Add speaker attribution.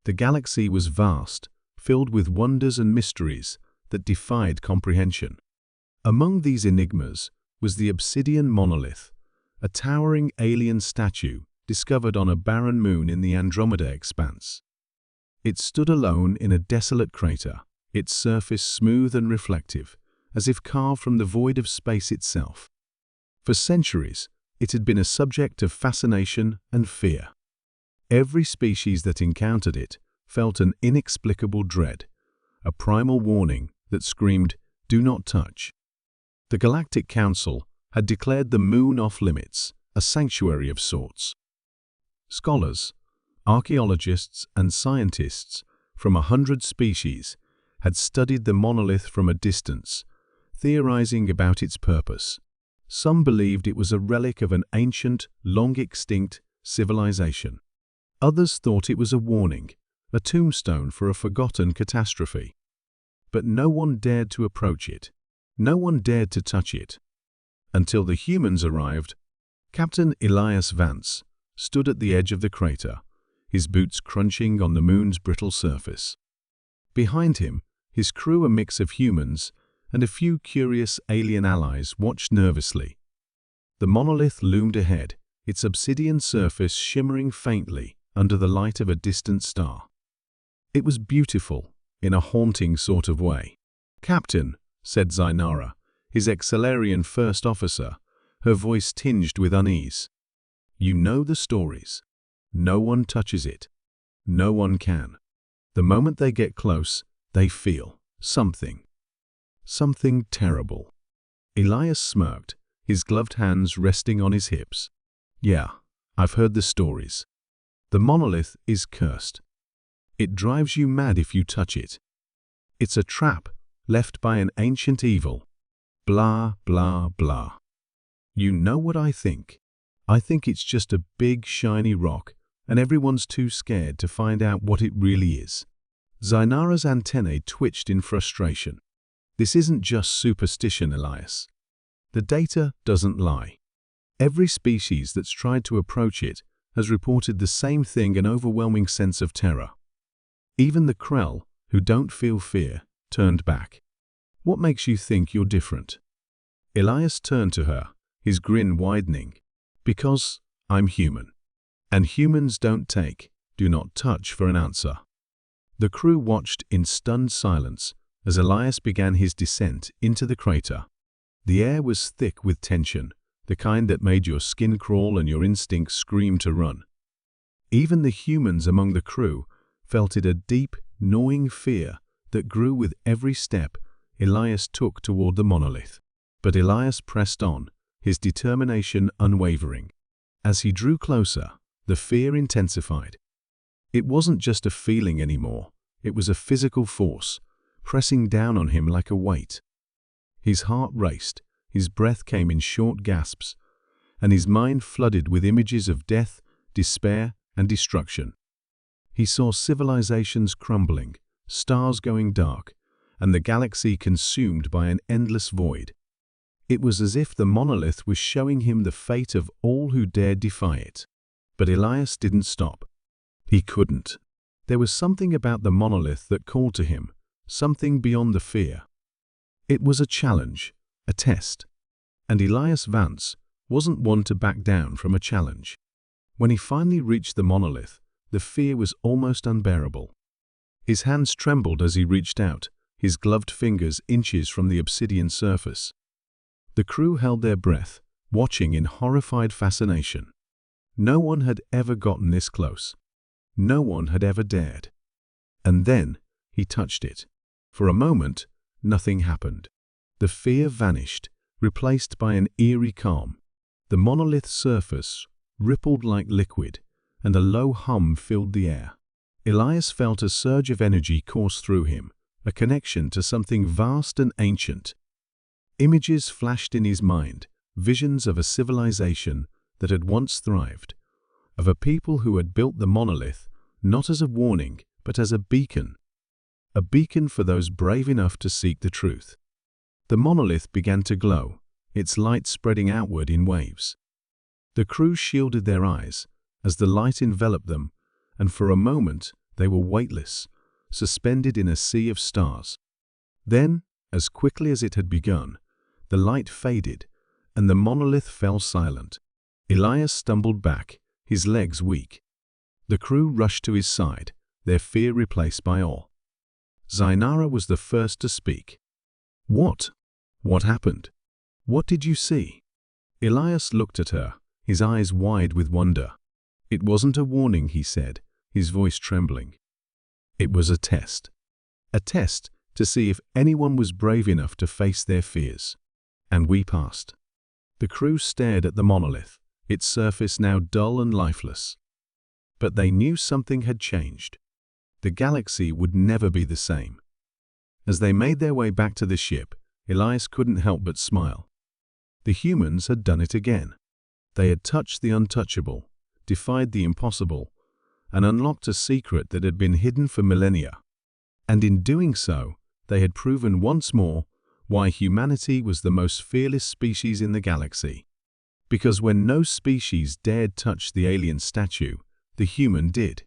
Speaker 1: The galaxy was vast, filled with wonders and mysteries that defied comprehension. Among these enigmas was the obsidian monolith, a towering alien statue discovered on a barren moon in the Andromeda expanse. It stood alone in a desolate crater, its surface smooth and reflective, as if carved from the void of space itself. For centuries, it had been a subject of fascination and fear. Every species that encountered it felt an inexplicable dread, a primal warning that screamed, "Do not touch." The Galactic Council had declared the moon off-limits, a sanctuary of sorts. Scholars, archaeologists, and scientists from 100 species had studied the monolith from a distance, theorizing about its purpose. Some believed it was a relic of an ancient, long-extinct civilization. Others thought it was a warning, a tombstone for a forgotten catastrophe. But no one dared to approach it. No one dared to touch it. Until the humans arrived. Captain Elias Vance stood at the edge of the crater, his boots crunching on the moon's brittle surface. Behind him, his crew, a mix of humans and a few curious alien allies, watched nervously. The monolith loomed ahead, its obsidian surface shimmering faintly under the light of a distant star. It was beautiful, in a haunting sort of way. "Captain," said Zainara, his Excelarian first officer, her voice tinged with unease. "You know the stories. No one touches it. No one can. The moment they get close, they feel something. Something terrible." Elias smirked, his gloved hands resting on his hips. "Yeah, I've heard the stories. The monolith is cursed. It drives you mad if you touch it. It's a trap left by an ancient evil. Blah, blah, blah. You know what I think? I think it's just a big, shiny rock, and everyone's too scared to find out what it really is." Zainara's antennae twitched in frustration. "This isn't just superstition, Elias. The data doesn't lie. Every species that's tried to approach it has reported the same thing, an overwhelming sense of terror. Even the Krell, who don't feel fear, turned back. What makes you think you're different?" Elias turned to her, his grin widening. "Because I'm human. And humans don't take, do not touch for an answer." The crew watched in stunned silence as Elias began his descent into the crater. The air was thick with tension, the kind that made your skin crawl and your instincts scream to run. Even the humans among the crew felt it, a deep, gnawing fear that grew with every step Elias took toward the monolith. But Elias pressed on, his determination unwavering. As he drew closer, the fear intensified. It wasn't just a feeling anymore, it was a physical force, pressing down on him like a weight. His heart raced, his breath came in short gasps, and his mind flooded with images of death, despair, and destruction. He saw civilizations crumbling, stars going dark, and the galaxy consumed by an endless void. It was as if the monolith was showing him the fate of all who dared defy it. But Elias didn't stop. He couldn't. There was something about the monolith that called to him, something beyond the fear. It was a challenge, a test. And Elias Vance wasn't one to back down from a challenge. When he finally reached the monolith, the fear was almost unbearable. His hands trembled as he reached out, his gloved fingers inches from the obsidian surface. The crew held their breath, watching in horrified fascination. No one had ever gotten this close. No one had ever dared. And then he touched it. For a moment, nothing happened. The fear vanished, replaced by an eerie calm. The monolith's surface rippled like liquid, and a low hum filled the air. Elias felt a surge of energy course through him, a connection to something vast and ancient. Images flashed in his mind, visions of a civilization that had once thrived, of a people who had built the monolith not as a warning but as a beacon for those brave enough to seek the truth. The monolith began to glow, its light spreading outward in waves. The crew shielded their eyes as the light enveloped them, and for a moment They were weightless, suspended in a sea of stars. Then, as quickly as it had begun, the light faded, and the monolith fell silent. Elias stumbled back, his legs weak. The crew rushed to his side, their fear replaced by awe. Zainara was the first to speak. What happened? What did you see? Elias looked at her, his eyes wide with wonder. It wasn't a warning, he said, his voice trembling. It was a test. A test to see if anyone was brave enough to face their fears. And we passed. The crew stared at the monolith, its surface now dull and lifeless. But they knew something had changed. The galaxy would never be the same. As they made their way back to the ship, Elias couldn't help but smile. The humans had done it again. They had touched the untouchable, defied the impossible, and unlocked a secret that had been hidden for millennia. And in doing so, they had proven once more why humanity was the most fearless species in the galaxy. Because when no species dared touch the alien statue, the human did.